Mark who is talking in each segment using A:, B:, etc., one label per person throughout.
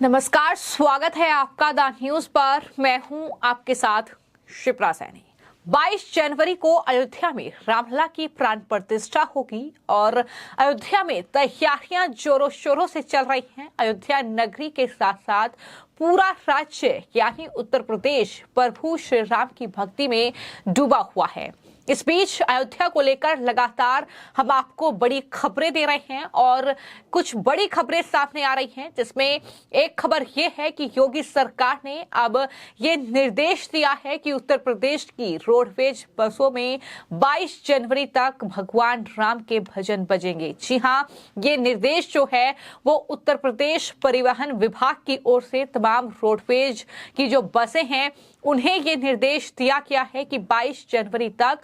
A: नमस्कार, स्वागत है आपका द न्यूज पर। मैं हूं आपके साथ शिप्रा सैनी। 22 जनवरी को अयोध्या में रामलला की प्राण प्रतिष्ठा होगी और अयोध्या में तैयारियां जोरों शोरों से चल रही हैं। अयोध्या नगरी के साथ साथ पूरा राज्य यानी उत्तर प्रदेश प्रभु श्री राम की भक्ति में डूबा हुआ है। इस बीच अयोध्या को लेकर लगातार हम आपको बड़ी खबरें दे रहे हैं और कुछ बड़ी खबरें सामने आ रही हैं, जिसमें एक खबर यह है कि योगी सरकार ने अब ये निर्देश दिया है कि उत्तर प्रदेश की रोडवेज बसों में 22 जनवरी तक भगवान राम के भजन बजेंगे। जी हां, ये निर्देश जो है वो उत्तर प्रदेश परिवहन विभाग की ओर से तमाम रोडवेज की जो बसें हैं उन्हें ये निर्देश दिया गया है कि 22 जनवरी तक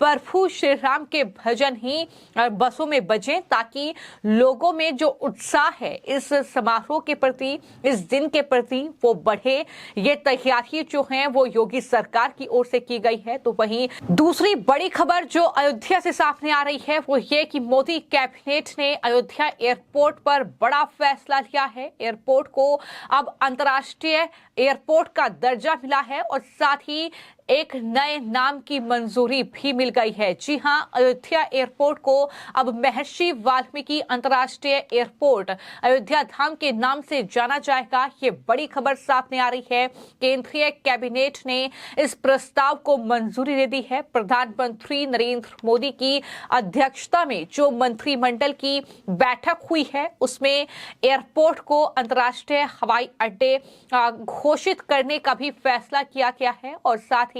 A: प्रभु श्री राम के भजन ही बसों में बजें, ताकि लोगों में जो उत्साह है इस समारोह के प्रति, इस दिन के प्रति, वो बढ़े। ये तैयारी जो है वो योगी सरकार की ओर से की गई है। तो वहीं दूसरी बड़ी खबर जो अयोध्या से सामने आ रही है वो ये कि मोदी कैबिनेट ने अयोध्या एयरपोर्ट पर बड़ा फैसला लिया है। एयरपोर्ट को अब अंतर्राष्ट्रीय एयरपोर्ट का दर्जा मिला है और साथ ही एक नए नाम की मंजूरी भी मिल गई है। जी हां, अयोध्या एयरपोर्ट को अब महर्षि वाल्मीकि अंतर्राष्ट्रीय एयरपोर्ट अयोध्या धाम के नाम से जाना जाएगा। ये बड़ी खबर सामने आ रही है। केंद्रीय कैबिनेट ने इस प्रस्ताव को मंजूरी दे दी है। प्रधानमंत्री नरेंद्र मोदी की अध्यक्षता में जो मंत्रिमंडल की बैठक हुई है उसमें एयरपोर्ट को अंतर्राष्ट्रीय हवाई अड्डे घोषित करने का भी फैसला किया गया है और साथ ही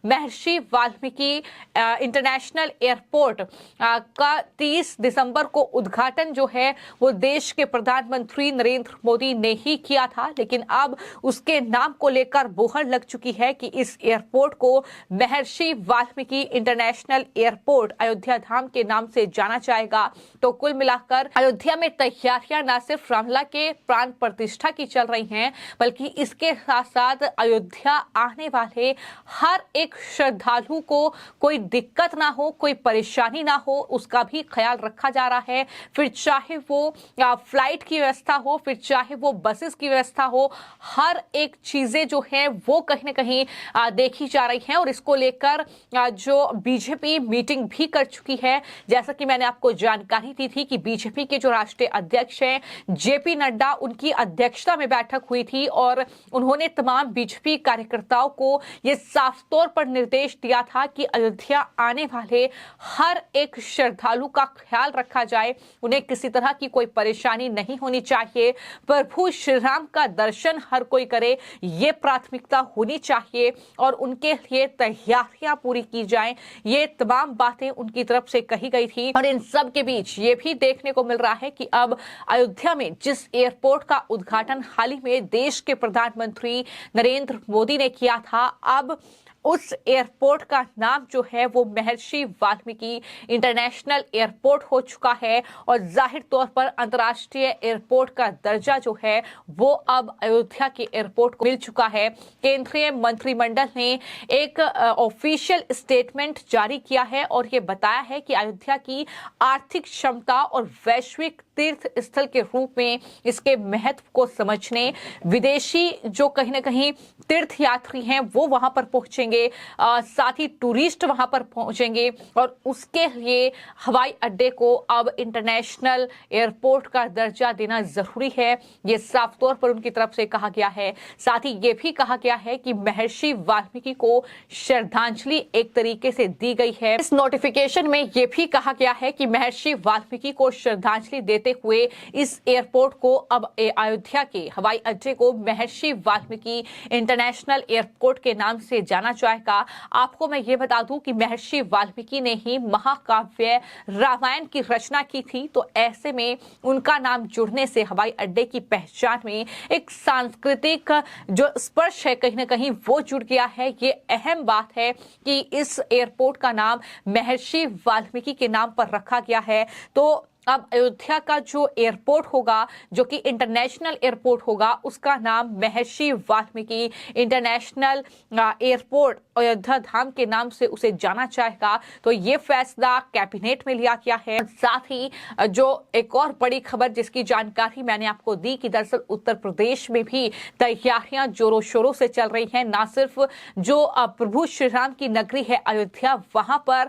A: महर्षि वाल्मीकि इंटरनेशनल एयरपोर्ट का 30 दिसंबर को उद्घाटन जो है वो देश के प्रधानमंत्री नरेंद्र मोदी ने ही किया था, लेकिन अब उसके नाम को लेकर बोहर लग चुकी है कि इस एयरपोर्ट को महर्षि वाल्मीकि इंटरनेशनल एयरपोर्ट अयोध्या धाम के नाम से जाना जाएगा। तो कुल मिलाकर अयोध्या में तैयारियां न सिर्फ रामलला के प्राण प्रतिष्ठा की चल रही हैं, बल्कि इसके साथ साथ अयोध्या आने वाले हर एक श्रद्धालु को कोई दिक्कत ना हो, कोई परेशानी ना हो, उसका भी ख्याल रखा जा रहा है। फिर चाहे वो फ्लाइट की व्यवस्था हो, फिर चाहे वो बसेस की व्यवस्था हो, हर एक चीजें जो है वो कहीं ना कहीं देखी जा रही हैं और इसको लेकर जो बीजेपी मीटिंग भी कर चुकी है। जैसा कि मैंने आपको जानकारी दी थी कि बीजेपी के जो राष्ट्रीय अध्यक्ष हैं जेपी नड्डा, उनकी अध्यक्षता में बैठक हुई थी और उन्होंने तमाम बीजेपी कार्यकर्ताओं को ये साफ तौर पर निर्देश दिया था कि अयोध्या आने वाले हर एक श्रद्धालु का ख्याल रखा जाए, उन्हें किसी तरह की कोई परेशानी नहीं होनी चाहिए। प्रभु श्री राम का दर्शन हर कोई करे, ये प्राथमिकता होनी चाहिए और उनके लिए तैयारियां पूरी की जाएं। ये तमाम बातें उनकी तरफ से कही गई थी और इन सब के बीच ये भी देखने को मिल रहा है कि अब अयोध्या में जिस एयरपोर्ट का उद्घाटन हाल ही में देश के प्रधानमंत्री नरेंद्र मोदी ने किया था, अब उस एयरपोर्ट का नाम जो है वो महर्षि वाल्मीकि इंटरनेशनल एयरपोर्ट हो चुका है और जाहिर तौर पर अंतर्राष्ट्रीय एयरपोर्ट का दर्जा जो है वो अब अयोध्या के एयरपोर्ट को मिल चुका है। केंद्रीय मंत्रिमंडल ने एक ऑफिशियल स्टेटमेंट जारी किया है और ये बताया है कि अयोध्या की आर्थिक क्षमता और वैश्विक तीर्थ स्थल के रूप में इसके महत्व को समझने विदेशी जो कहीं ना कहीं तीर्थ यात्री हैं वो वहां पर पहुंचेंगे, साथ ही टूरिस्ट वहां पर पहुंचेंगे और उसके लिए हवाई अड्डे को अब इंटरनेशनल एयरपोर्ट का दर्जा देना जरूरी है। ये साफ तौर पर उनकी तरफ से कहा गया है। साथ ही ये भी कहा गया है कि महर्षि वाल्मीकि को श्रद्धांजलि एक तरीके से दी गई है। इस नोटिफिकेशन में ये भी कहा गया है कि महर्षि वाल्मीकि को श्रद्धांजलि देते हुए इस एयरपोर्ट को अब अयोध्या के हवाई अड्डे को महर्षि वाल्मीकि इंटरनेशनल एयरपोर्ट के नाम से जाना जाएगा। आपको मैं ये बता दूं कि महर्षि वाल्मीकि ने ही महाकाव्य रामायण की रचना की थी, तो ऐसे में उनका नाम जुड़ने से हवाई अड्डे की पहचान में एक सांस्कृतिक जो स्पर्श है कहीं ना कहीं वो जुड़ गया है। ये अहम बात है कि इस एयरपोर्ट का नाम महर्षि वाल्मीकि के नाम पर रखा गया है। तो अब अयोध्या का जो एयरपोर्ट होगा, जो कि इंटरनेशनल एयरपोर्ट होगा, उसका नाम महर्षि वाल्मीकि इंटरनेशनल एयरपोर्ट अयोध्या धाम के नाम से उसे जाना चाहेगा। तो ये फैसला कैबिनेट में लिया गया है। साथ ही जो एक और बड़ी खबर जिसकी जानकारी मैंने आपको दी कि दरअसल उत्तर प्रदेश में भी तैयारियां जोरों शोरों से चल रही हैं। ना सिर्फ जो प्रभु श्री राम की नगरी है अयोध्या, वहां पर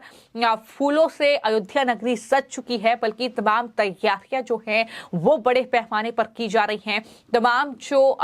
A: फूलों से अयोध्या नगरी सज चुकी है, बल्कि तमाम तैयारियां जो हैं वो बड़े पैमाने पर की जा रही हैं। तमाम जो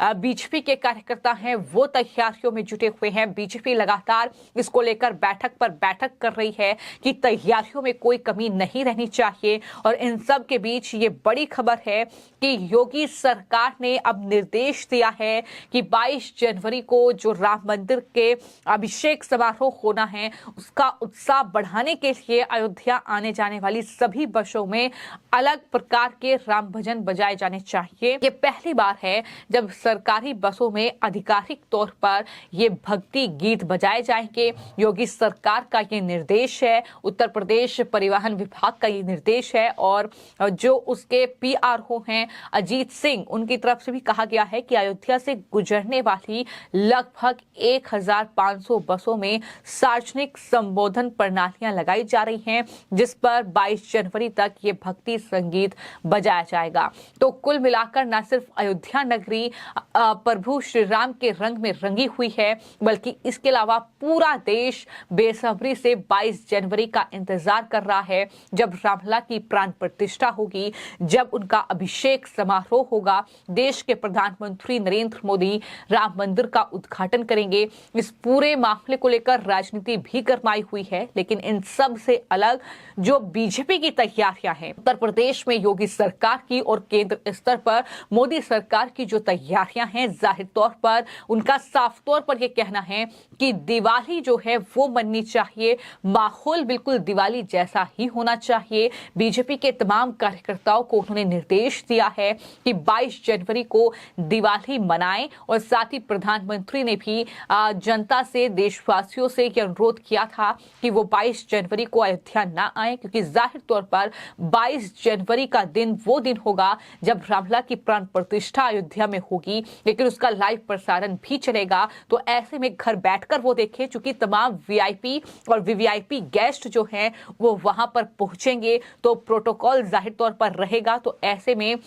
A: बीजेपी के कार्यकर्ता हैं वो तैयारियों में जुटे हुए हैं। बीजेपी लगातार इसको लेकर बैठक पर बैठक कर रही है कि तैयारियों में कोई कमी नहीं रहनी चाहिए। और इन सब के बीच ये बड़ी खबर है कि योगी सरकार ने अब निर्देश दिया है कि 22 जनवरी को जो राम मंदिर के अभिषेक समारोह होना है उसका उत्साह बढ़ाने के लिए अयोध्या आने जाने वाली सभी बसों में अलग प्रकार के राम भजन बजाए जाने चाहिए। ये पहली बार है जब सरकारी बसों में आधिकारिक तौर पर ये भक्ति गीत बजाए जाएंगे। योगी सरकार का ये निर्देश है, उत्तर प्रदेश परिवहन विभाग का ये निर्देश है। और जो उसके पीआरओ हैं अजीत सिंह, उनकी तरफ से भी कहा गया है कि अयोध्या से गुजरने वाली लगभग 1500 बसों में सार्वजनिक संबोधन प्रणालियां लगाई जा रही हैं, जिस पर 22 जनवरी तक ये भक्ति संगीत बजाया जाएगा। तो कुल मिलाकर न सिर्फ अयोध्या नगरी प्रभु श्री राम के रंग में रंगी हुई है, बल्कि इसके अलावा पूरा देश बेसब्री से 22 जनवरी का इंतजार कर रहा है, जब रामलला की प्राण प्रतिष्ठा होगी, जब उनका अभिषेक समारोह होगा। देश के प्रधानमंत्री नरेंद्र मोदी राम मंदिर का उद्घाटन करेंगे। इस पूरे मामले को लेकर राजनीति भी गरमाई हुई है, लेकिन इन सब से अलग जो बीजेपी की तैयारियां हैं, उत्तर प्रदेश में योगी सरकार की और केंद्र स्तर पर मोदी सरकार की जो तैयारियां हैं, जाहिर तौर पर उनका साफ तौर पर यह कहना है कि दिवाली जो है वो मननी चाहिए, माहौल बिल्कुल दिवाली जैसा ही होना चाहिए। बीजेपी के तमाम कार्यकर्ताओं को उन्होंने निर्देश दिया है कि 22 जनवरी को दिवाली मनाएं। और साथ ही प्रधानमंत्री ने भी जनता से, देशवासियों से यह अनुरोध किया था कि वो 22 जनवरी को अयोध्या ना आए, क्योंकि जाहिर तौर पर 22 जनवरी का दिन वो दिन होगा जब रामलला की प्राण प्रतिष्ठा अयोध्या में होगी, लेकिन उसका लाइव प्रसारण भी चलेगा। तो ऐसे में घर बैठकर वो देखें, चूंकि तमाम वीआईपी और वीवीआईपी गेस्ट जो हैं वो वहां पर पहुंचेंगे, तो प्रोटोकॉल जाहिर तौर पर रहेगा। तो ऐसे में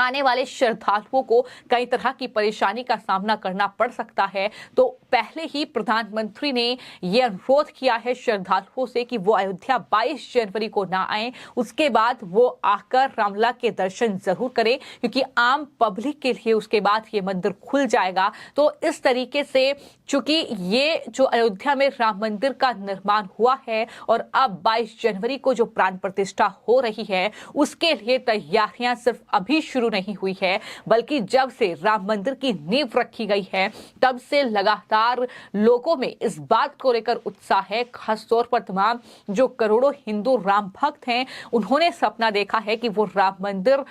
A: आने वाले श्रद्धालुओं को कई तरह की परेशानी का सामना करना पड़ सकता है। तो पहले ही प्रधानमंत्री ने यह अनुरोध किया है श्रद्धालुओं से कि वो अयोध्या 22 जनवरी को ना आए, उसके बाद वो आकर रामलला के दर्शन जरूर करें, क्योंकि आम पब्लिक के लिए उसके बाद ये मंदिर खुल जाएगा। तो इस तरीके से चूंकि ये जो अयोध्या में राम मंदिर का निर्माण हुआ है और अब 22 जनवरी को जो प्राण प्रतिष्ठा हो रही है, उसके लिए तैयारियां सिर्फ अभी शुरू नहीं हुई है, बल्कि जब से राम मंदिर की नींव रखी गई है तब से लगातार लोगों में इस बात को लेकर उत्साह है। खासतौर पर तमाम जो करोड़ों हिंदू राम भक्त हैं, उन्होंने सपना देखा है कि वो राम मंदिर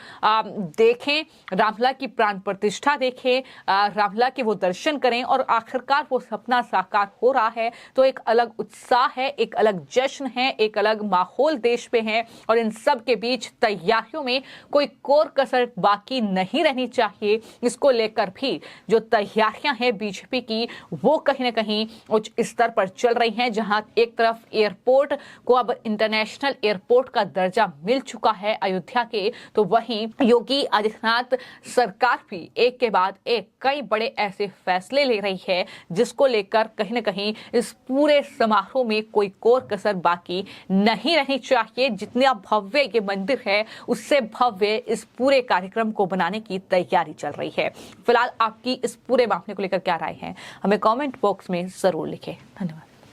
A: देखें, रामलला की प्राण प्रतिष्ठा देखें, रामलला के वो दर्शन करें, और आखिरकार वो सपना साकार हो रहा है। तो एक अलग उत्साह है, एक अलग जश्न है, एक अलग माहौल देश में है। और इन सब के बीच तैयारियों में कोई कोर कसर बाकी नहीं रहनी चाहिए। इसको लेकर भी जो तैयारियां हैं बीजेपी की, वो कहीं ना कहीं उच्च स्तर पर चल रही हैं। जहां एक तरफ एयरपोर्ट को अब इंटरनेशनल एयरपोर्ट का दर्जा मिल चुका है अयोध्या के, तो वहीं योगी आदित्यनाथ सरकार भी एक के बाद एक कई बड़े ऐसे फैसले ले रही है, जिसको लेकर कहीं ना कहीं इस पूरे समारोह में कोई कोर कसर बाकी नहीं रहनी चाहिए। जितना भव्य ये मंदिर है, उससे भव्य इस पूरे कार्यक्रम को बनाने की तैयारी चल रही है। फिलहाल आपकी इस पूरे मामले को लेकर क्या राय है, हमें कमेंट बॉक्स में जरूर लिखें। धन्यवाद।